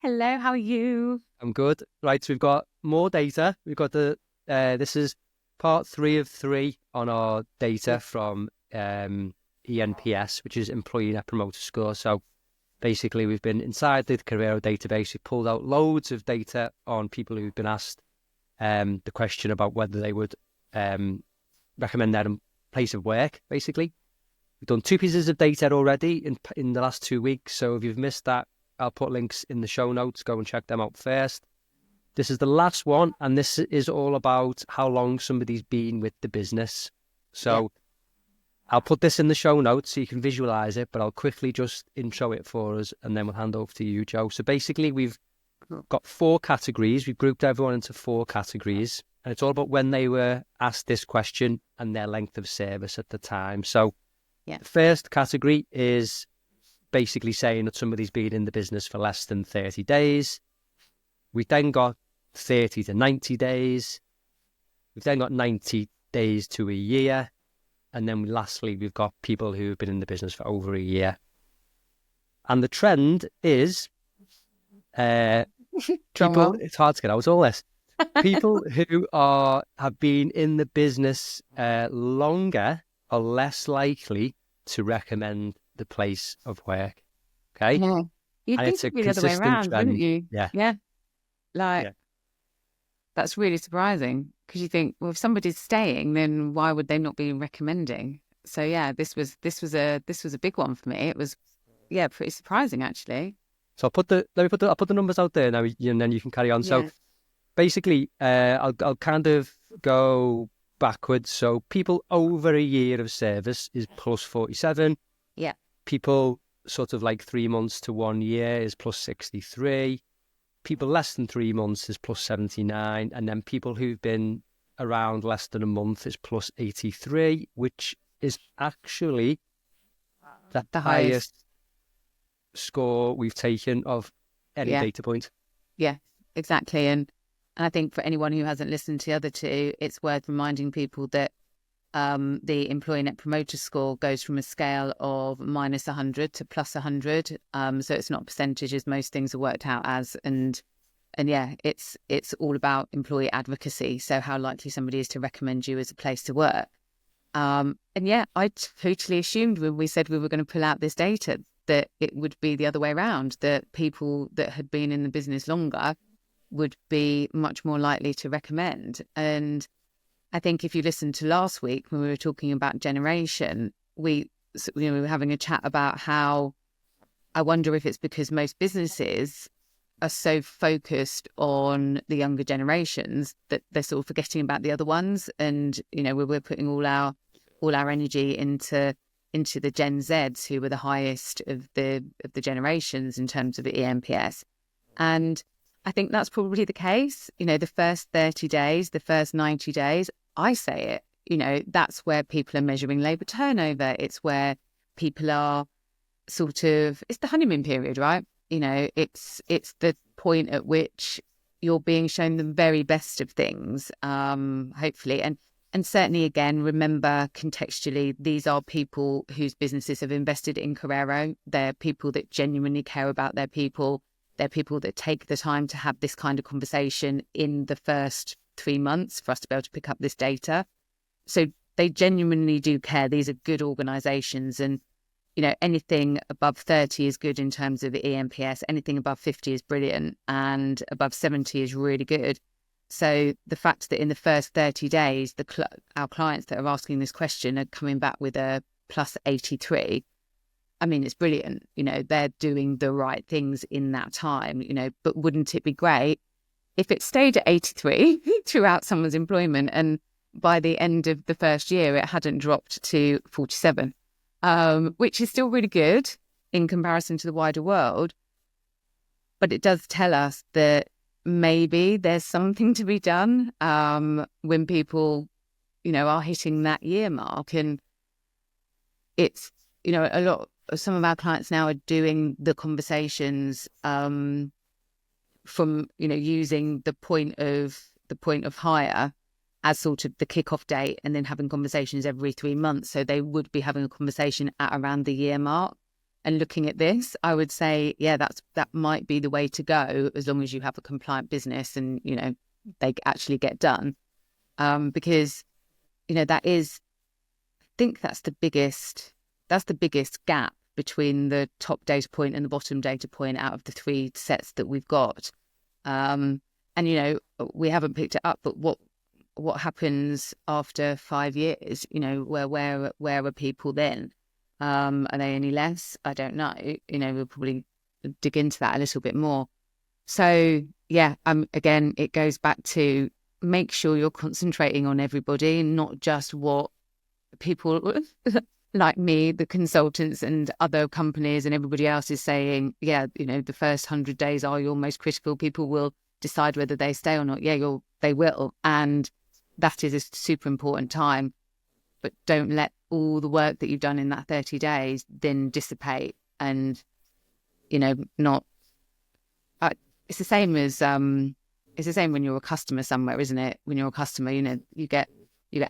Hello, how are you? I'm good. Right, so we've got more data. We've got this is part 3 of 3 on our data Yeah. from ENPS, which is Employee Net Promoter Score. So basically, we've been inside the Careero database. We've pulled out loads of data on people who've been asked the question about whether they would recommend their place of work, basically. We've done 2 pieces of data already in the last 2 weeks. So if you've missed that, I'll put links in the show notes. Go and check them out first. This is the last one, and this is all about how long somebody's been with the business. Yeah. So I'll put this in the show notes so you can visualize it, but I'll quickly just intro it for us, and then we'll hand over to you, Joe. So basically, we've Cool. got 4 categories. We've grouped everyone into 4 categories, and it's all about when they were asked this question and their length of service at the time. So Yeah. the first category is basically saying that somebody's been in the business for less than 30 days. We've then got 30 to 90 days. We've then got 90 days to a year. And then lastly, we've got people who have been in the business for over a year. And the trend is Drum people, roll. it's hard to get out all this, people who have been in the business longer are less likely to recommend the place of work. Okay. Yeah. You'd And think it's a it'd be the other way consistent around, wouldn't trend. you? Yeah. Yeah. Like Yeah. that's really surprising because you think, well, if somebody's staying, then why would they not be recommending? So yeah, this was a big one for me. It was pretty surprising actually. So I'll put the numbers out there now, and then you can carry on. So Yeah. basically, I'll kind of go backwards. So people over a year of service is plus 47. Yeah. People sort of like 3 months to 1 year is plus 63. People less than 3 months is plus 79. And then people who've been around less than a month is plus 83, which is actually the The highest. highest score we've taken of any Yeah. data point. Yeah. Exactly. And I think for anyone who hasn't listened to the other two, it's worth reminding people that the Employee Net Promoter Score goes from a scale of minus 100 to plus 100. So it's not a percentage as most things are worked out as. And yeah, it's all about employee advocacy. So how likely somebody is to recommend you as a place to work. And yeah, I totally assumed when we said we were going to pull out this data that it would be the other way around, that people that had been in the business longer would be much more likely to recommend. And I think if you listened to last week when we were talking about generation, we were having a chat about how I wonder if it's because most businesses are so focused on the younger generations that they're sort of forgetting about the other ones. And, we're putting all our energy into the Gen Zs, who were the highest of the generations in terms of the ENPS. And I think that's probably the case. The first 30 days, the first 90 days, I say it, that's where people are measuring labour turnover. It's where people are it's the honeymoon period, right? It's the point at which you're being shown the very best of things, hopefully. And certainly, again, remember contextually, these are people whose businesses have invested in Careero. They're people that genuinely care about their people. They're people that take the time to have this kind of conversation in the first 3 months for us to be able to pick up this data. So they genuinely do care. These are good organisations. And, anything above 30 is good in terms of the ENPS. Anything above 50 is brilliant. And above 70 is really good. So the fact that in the first 30 days, our clients that are asking this question are coming back with a plus 83, I mean, it's brilliant. They're doing the right things in that time, but wouldn't it be great if it stayed at 83 throughout someone's employment and by the end of the first year, it hadn't dropped to 47, which is still really good in comparison to the wider world. But it does tell us that maybe there's something to be done when people, are hitting that year mark. And it's, some of our clients now are doing the conversations from, using the point of hire as sort of the kickoff date and then having conversations every 3 months. So they would be having a conversation at around the year mark. and looking at this, I would say, yeah, that might be the way to go, as long as you have a compliant business and, they actually get done. Because, that is, I think that's the biggest gap between the top data point and the bottom data point out of the three sets that we've got. And, we haven't picked it up, but what happens after 5 years? Where are people then? Are they any less? I don't know. We'll probably dig into that a little bit more. So yeah, again, it goes back to make sure you're concentrating on everybody, not just what people like me, the consultants and other companies and everybody else is saying. Yeah, the first 100 days are your most critical. People will decide whether they stay or not. Yeah, they will. And that is a super important time. But don't let all the work that you've done in that 30 days then dissipate and, not. It's the same as it's the same when you're a customer somewhere, isn't it? When you're a customer, you get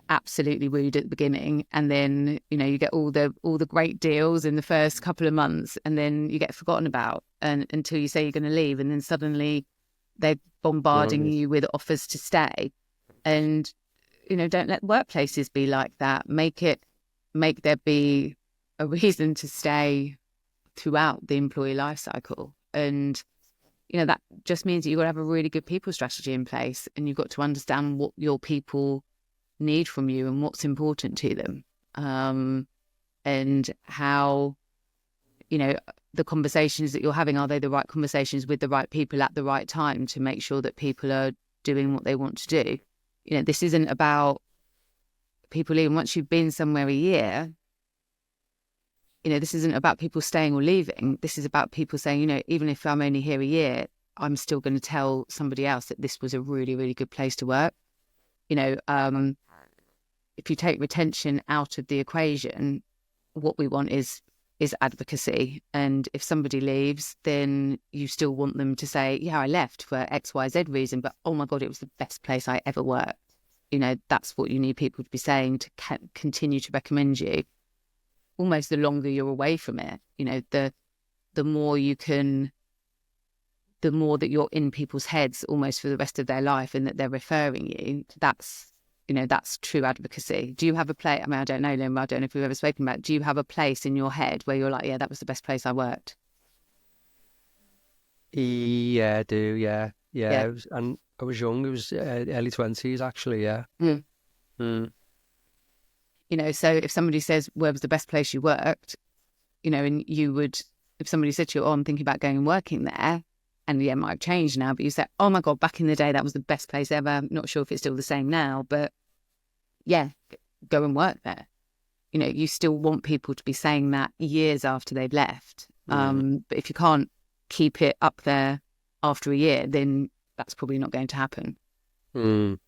absolutely wooed at the beginning, and then you get all the great deals in the first couple of months, and then you get forgotten about, and until you say you're going to leave, and then suddenly they're bombarding you with offers to stay, and don't let workplaces be like that. Make there be a reason to stay throughout the employee life cycle. And, that just means that you've got to have a really good people strategy in place, and you've got to understand what your people need from you and what's important to them. And how, the conversations that you're having, are they the right conversations with the right people at the right time to make sure that people are doing what they want to do? This isn't about people leaving. Once you've been somewhere a year, this isn't about people staying or leaving. This is about people saying, even if I'm only here a year, I'm still going to tell somebody else that this was a really, really good place to work. If you take retention out of the equation, what we want is advocacy. And if somebody leaves, then you still want them to say, yeah, I left for XYZ reason, but oh my God, it was the best place I ever worked. That's what you need people to be saying to continue to recommend you. Almost the longer you're away from it, the more that you're in people's heads almost for the rest of their life, and that they're referring you. That's true advocacy. Do you have a place? I mean, I don't know, Lynn, I don't know if we've ever spoken about it. Do you have a place in your head where you're like, yeah, that was the best place I worked? Yeah, I do. Yeah. Yeah. And I was young. It was early 20s, actually. Yeah. So if somebody says, where was the best place you worked, and you would, if somebody said to you, oh, I'm thinking about going and working there, and yeah, it might have changed now, but you said, oh my God, back in the day, that was the best place ever. I'm not sure if it's still the same now, but yeah, go and work there. You still want people to be saying that years after they've left. But if you can't keep it up there after a year, then that's probably not going to happen.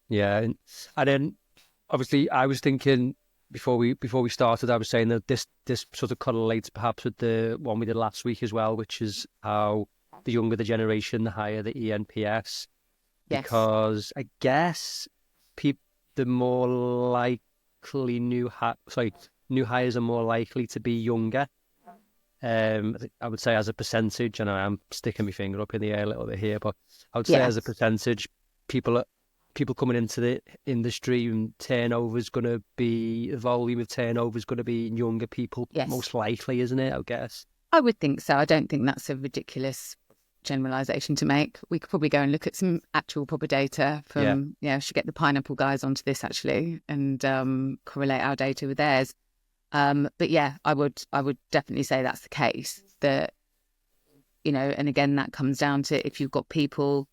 Yeah. And then obviously I was thinking before we started, I was saying that this sort of correlates perhaps with the one we did last week as well, which is how the younger the generation, the higher the ENPS. Yes. Because I guess the more likely new hires are more likely to be younger. I would say as a percentage, and I'm sticking my finger up in the air a little bit here, but I would say as a percentage, people coming into the industry, and the volume of turnover is going to be younger people, most likely, isn't it? I guess. I would think so. I don't think that's a ridiculous generalization to make. We could probably go and look at some actual proper data from, should get the Pineapple guys onto this actually, and correlate our data with theirs. But yeah, I would definitely say that's the case. That, and again, that comes down to if you've got people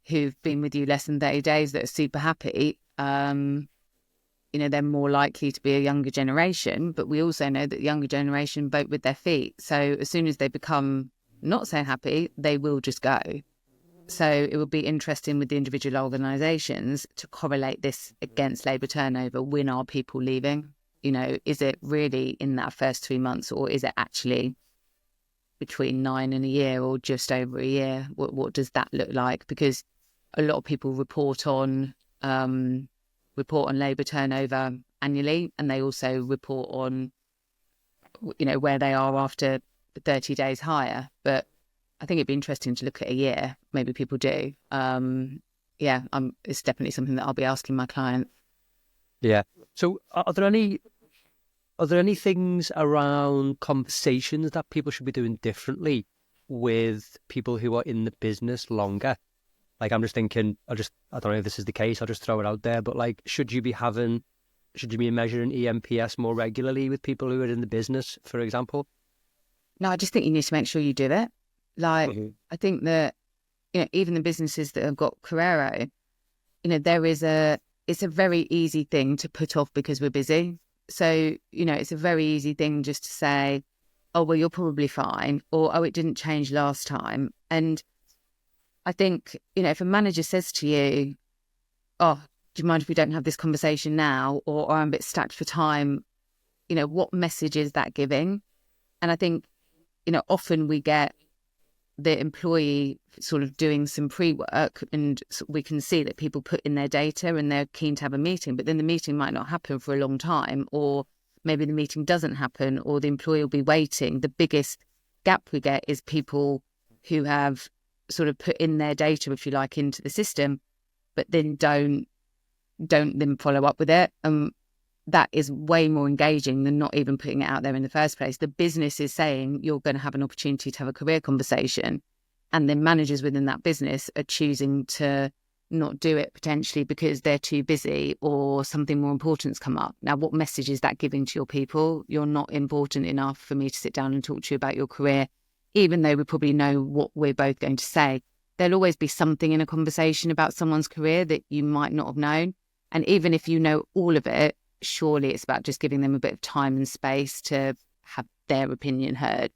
who've been with you less than 30 days that are super happy, they're more likely to be a younger generation. But we also know that the younger generation vote with their feet. So as soon as they become not so happy, they will just go. So it would be interesting with the individual organisations to correlate this against labour turnover. When are people leaving? Is it really in that first 3 months, or is it actually between 9 and a year, or just over a year? What does that look like? Because a lot of people report on labour turnover annually, and they also report on where they are after 30 days higher. But I think it'd be interesting to look at a year. Maybe people do. It's definitely something that I'll be asking my client. Yeah. So are there any things around conversations that people should be doing differently with people who are in the business longer? Like, I'm just thinking, I don't know if this is the case, I'll just throw it out there, but like, should you be measuring ENPS more regularly with people who are in the business, for example? No, I just think you need to make sure you do it. Like, I think that, even the businesses that have got Carrero, it's a very easy thing to put off because we're busy. So, it's a very easy thing just to say, oh, well, you're probably fine, or, oh, it didn't change last time. And I think, if a manager says to you, oh, do you mind if we don't have this conversation now? Or I'm a bit stacked for time, what message is that giving? And I think, often we get the employee sort of doing some pre-work, and we can see that people put in their data and they're keen to have a meeting, but then the meeting might not happen for a long time, or maybe the meeting doesn't happen, or the employee will be waiting. The biggest gap we get is people who have sort of put in their data, if you like, into the system, but then don't then follow up with it. That is way more engaging than not even putting it out there in the first place. The business is saying you're going to have an opportunity to have a career conversation, and then managers within that business are choosing to not do it potentially because they're too busy or something more important's come up. Now, what message is that giving to your people? You're not important enough for me to sit down and talk to you about your career, even though we probably know what we're both going to say. There'll always be something in a conversation about someone's career that you might not have known. And even if you know all of it, surely it's about just giving them a bit of time and space to have their opinion heard.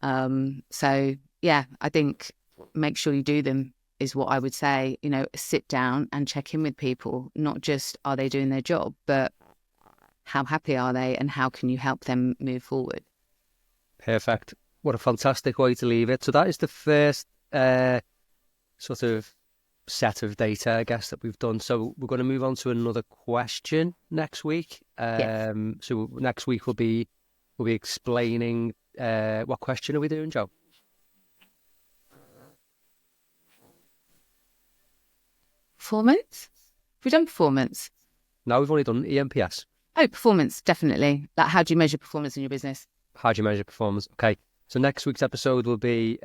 I think make sure you do them is what I would say. Sit down and check in with people, not just are they doing their job, but how happy are they and how can you help them move forward? Perfect. What a fantastic way to leave it. So that is the first sort of set of data, I guess, that we've done. So we're going to move on to another question next week. Yes. So next week we'll be explaining what question are we doing, Joe? Performance? Have we done performance? No, we've only done ENPS. Oh, performance, definitely. Like, how do you measure performance in your business? How do you measure performance? Okay. So next week's episode will be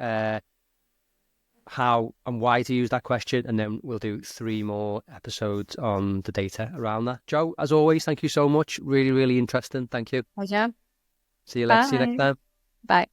how and why to use that question, and then we'll do 3 more episodes on the data around that. Joe, as always, thank you so much. Really, really interesting. Thank you. Pleasure. See you next time. Bye.